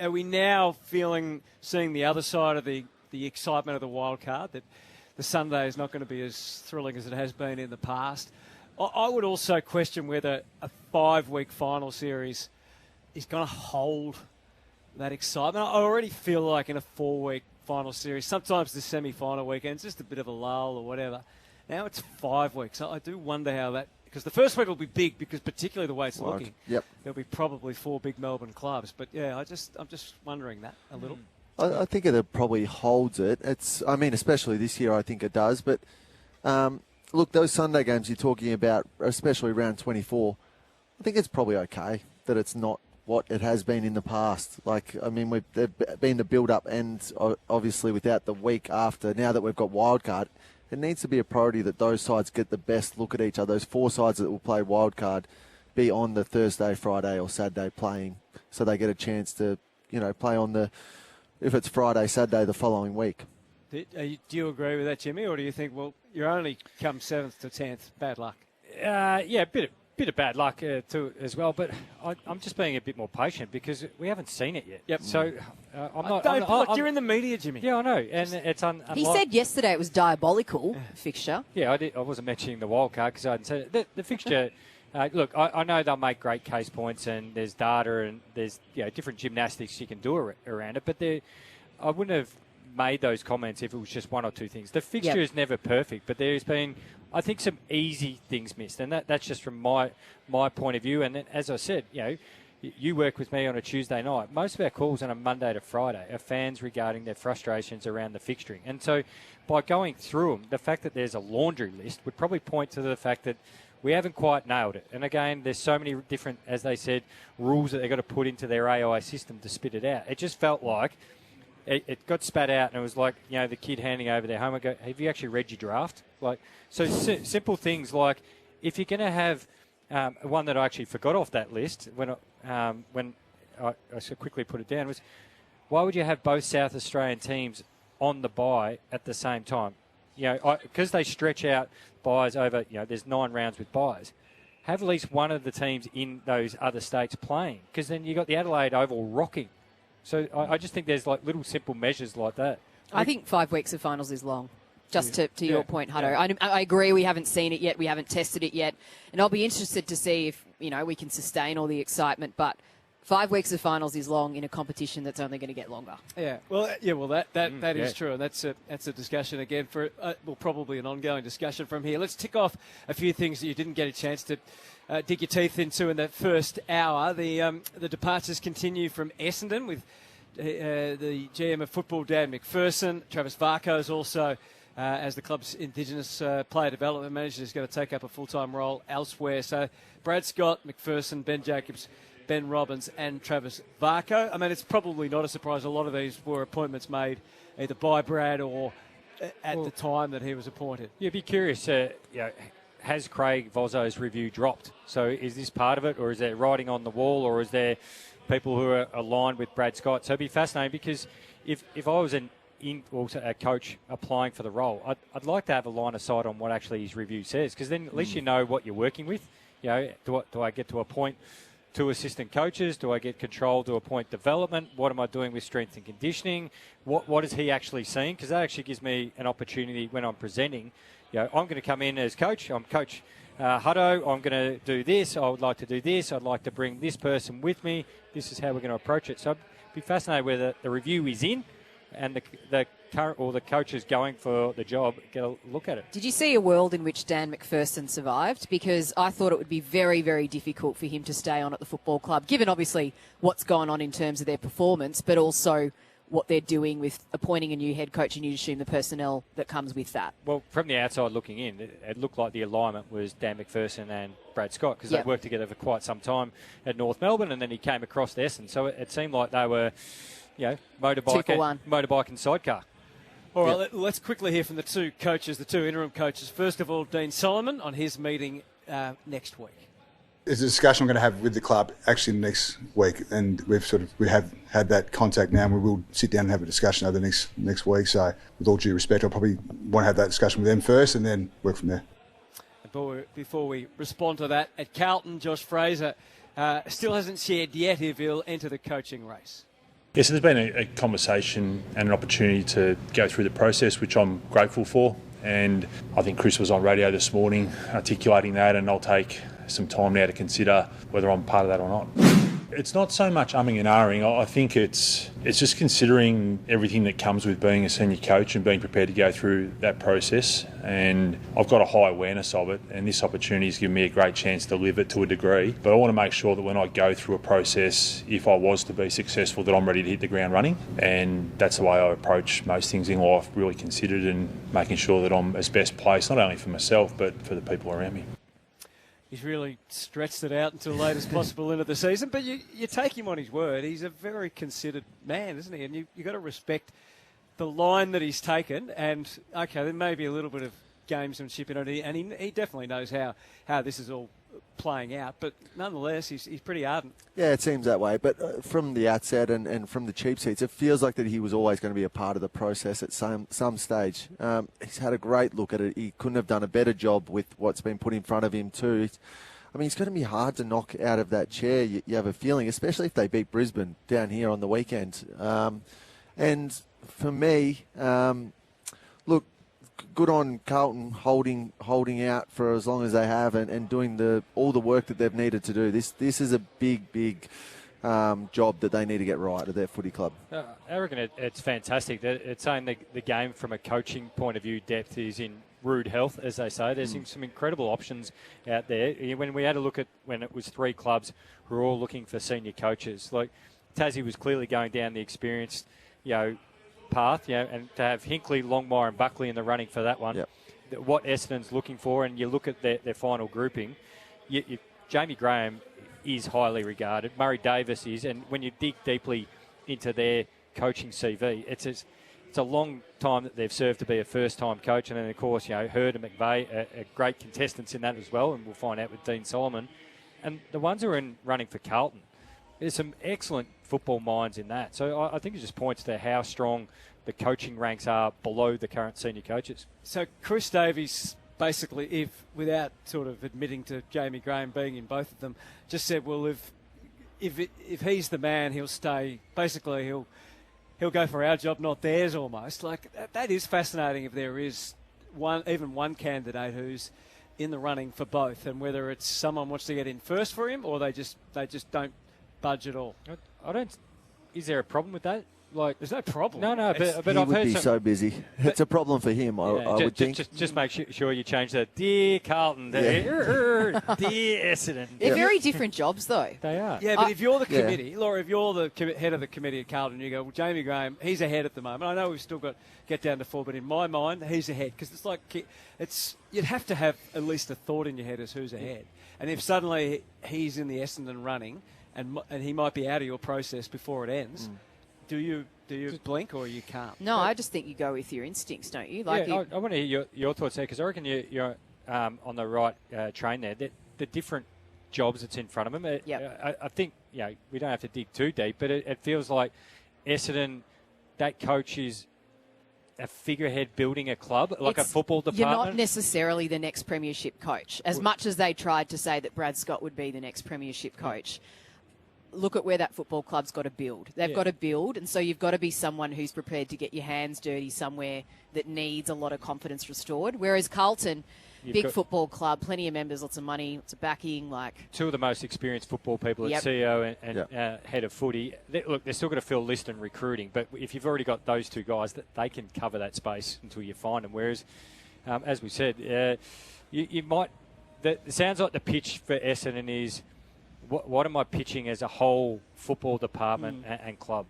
are we now seeing the other side of the excitement of the wild card, that the Sunday is not going to be as thrilling as it has been in the past? I would also question whether a 5-week final series is going to hold that excitement. I already feel like in a 4-week final series, sometimes the semi-final weekend's just a bit of a lull or whatever. Now it's 5 weeks. I do wonder how that, because the first week will be big, because particularly the way it's looking, there'll be probably 4 big Melbourne clubs. But yeah, I'm just wondering that a little. I think it probably holds it. Especially this year, I think it does. But look, those Sunday games you're talking about, especially round 24, I think it's probably okay that it's not what it has been in the past. There's been the build-up, and obviously without the week after, now that we've got wildcard, it needs to be a priority that those sides get the best look at each other. Those 4 sides that will play wildcard be on the Thursday, Friday or Saturday playing, so they get a chance to, play on if it's Friday, Saturday the following week. Do you agree with that, Jimmy, or do you think, well, you're only come 7th to 10th, bad luck? Yeah, a bit of bad luck too as well, but I'm just being a bit more patient because we haven't seen it yet. Yep. So I'm not. You're in the media, Jimmy. Yeah, I know, and it's He said yesterday it was diabolical fixture. Yeah, I wasn't mentioning the wild card because I hadn't said it. The fixture. Look, I know they'll make great case points, and there's data, and there's different gymnastics you can do around it. But I wouldn't have made those comments if it was just one or two things. The fixture is never perfect, but there's been, I think, some easy things missed, and that's just from my point of view. And then, as I said, you work with me on a Tuesday night. Most of our calls on a Monday to Friday are fans regarding their frustrations around the fixturing. And so by going through them, the fact that there's a laundry list would probably point to the fact that we haven't quite nailed it. And again, there's so many different, as they said, rules that they've got to put into their AI system to spit it out. It just felt like it got spat out, and it was like, the kid handing over their homework. Go, have you actually read your draft? Simple things like, if you're going to have one that I actually forgot off that list when I so quickly put it down was, why would you have both South Australian teams on the bye at the same time? Because they stretch out buys over, there's 9 rounds with buys. Have at least one of the teams in those other states playing, because then you got the Adelaide Oval rocking. So I just think there's little simple measures like that. I think 5 weeks of finals is long. Just to your point, Hutto. Yeah. I agree we haven't seen it yet. We haven't tested it yet. And I'll be interested to see if, we can sustain all the excitement. But 5 weeks of finals is long in a competition that's only going to get longer. Yeah, well, that is true, and that's a discussion again for probably an ongoing discussion from here. Let's tick off a few things that you didn't get a chance to dig your teeth into in that first hour. The departures continue from Essendon with the GM of football, Dan McPherson. Travis Varco is also, as the club's Indigenous player development manager, is going to take up a full-time role elsewhere. So Brad Scott, McPherson, Ben Jacobs, Ben Robbins and Travis Varco. It's probably not a surprise. A lot of these were appointments made either by Brad or at the time that he was appointed. You'd be curious, has Craig Vozzo's review dropped? So is this part of it, or is there writing on the wall, or is there people who are aligned with Brad Scott? So it'd be fascinating, because if I was a coach applying for the role, I'd like to have a line of sight on what actually his review says, because then at least you know what you're working with. Do I get to appoint 2 assistant coaches? Do I get control to appoint development? What am I doing with strength and conditioning? What is he actually seeing? Because that actually gives me an opportunity when I'm presenting. I'm going to come in as coach. I'm Coach Hutto. I'm going to do this. I would like to do this. I'd like to bring this person with me. This is how we're going to approach it. So I'd be fascinated whether the review is in and the current or the coaches going for the job get a look at it. Did you see a world in which Dan McPherson survived? Because I thought it would be very, very difficult for him to stay on at the football club, given obviously what's gone on in terms of their performance, but also what they're doing with appointing a new head coach, and you assume the personnel that comes with that. Well, from the outside looking in, it looked like the alignment was Dan McPherson and Brad Scott, because they've worked together for quite some time at North Melbourne, and then he came across to Essendon. So it seemed like they were, motorbike and sidecar. All right, let's quickly hear from the 2 coaches, the 2 interim coaches. First of all, Dean Solomon on his meeting next week. It's a discussion I'm going to have with the club actually next week, and we have had that contact now, and we will sit down and have a discussion over the next week. So, with all due respect, I'll probably want to have that discussion with them first, and then work from there. Before we respond to that, at Carlton, Josh Fraser still hasn't shared yet if he'll enter the coaching race. Yes, there's been a conversation and an opportunity to go through the process, which I'm grateful for. And I think Chris was on radio this morning articulating that, and I'll take some time now to consider whether I'm part of that or not. It's not so much umming and ahhing. I think it's just considering everything that comes with being a senior coach and being prepared to go through that process. And I've got a high awareness of it, and this opportunity has given me a great chance to live it to a degree. But I want to make sure that when I go through a process, if I was to be successful, that I'm ready to hit the ground running. And that's the way I approach most things in life, really considered and making sure that I'm as best placed, not only for myself, but for the people around me. He's really stretched it out until late as possible into the season, but you take him on his word. He's a very considered man, isn't he? And you got to respect the line that he's taken. And, okay, there may be a little bit of gamesmanship in it, and he definitely knows how this is all playing out. But nonetheless, he's pretty ardent. Yeah, it seems that way. But from the outset and from the cheap seats, it feels like that he was always going to be a part of the process at some stage. He's had a great look at it. He couldn't have done a better job with what's been put in front of him too. I mean, it's going to be hard to knock out of that chair, you have a feeling, especially if they beat Brisbane down here on the weekend. And for me, look, good on Carlton holding out for as long as they have and doing all the work that they've needed to do. This is a big job that they need to get right at their footy club. I reckon it's fantastic. It's saying the game from a coaching point of view, depth is in rude health, as they say. There's some incredible options out there. When we had a look at when it was 3 clubs who were all looking for senior coaches, like Tassie was clearly going down the experienced, path, and to have Hinkley, Longmire and Buckley in the running for that one, what Essendon's looking for, and you look at their final grouping, Jamie Graham is highly regarded, Murray Davis is, and when you dig deeply into their coaching CV, it's a long time that they've served to be a first-time coach, and then, of course, Hurd and McVeigh are great contestants in that as well, and we'll find out with Dean Solomon. And the ones who are running for Carlton, there's some excellent football minds in that. So I think it just points to how strong the coaching ranks are below the current senior coaches. So Chris Davies basically, without sort of admitting to Jamie Graham being in both of them, just said, well, if he's the man, he'll stay. Basically, he'll go for our job, not theirs almost. Like, that is fascinating if there is even one candidate who's in the running for both, and whether it's someone wants to get in first for him or they just don't budge at all. Is there a problem with that? Like, there's no problem. No, but he I've would heard be so busy. It's a problem for him, I would think. Just make sure you change that. Dear Carlton, dear Essendon. They're very different jobs, though. They are. Yeah, but if you're the committee, Laura, if you're the head of the committee at Carlton, you go, well, Jamie Graham, he's ahead at the moment. I know we've still got to get down to 4, but in my mind, he's ahead. Because it's like, you'd have to have at least a thought in your head as who's ahead. And if suddenly he's in the Essendon running and he might be out of your process before it ends, do you blink or you can't? No, I just think you go with your instincts, don't you? I want to hear your thoughts there, because I reckon you're on the right train there. The different jobs that's in front of them. I think we don't have to dig too deep, but it feels like Essendon, that coach is a figurehead building a club, like a football department. You're not necessarily the next premiership coach. As much as they tried to say that Brad Scott would be the next premiership coach, look at where that football club's got to build. They've got to build, and so you've got to be someone who's prepared to get your hands dirty somewhere that needs a lot of confidence restored. Whereas Carlton, big football club, plenty of members, lots of money, lots of backing. Two of the most experienced football people at CEO and head of footy. They're still going to fill list and recruiting, but if you've already got those two guys, they can cover that space until you find them. Whereas, as we said, you might. It sounds like the pitch for Essendon is, what am I pitching as a whole football department and club?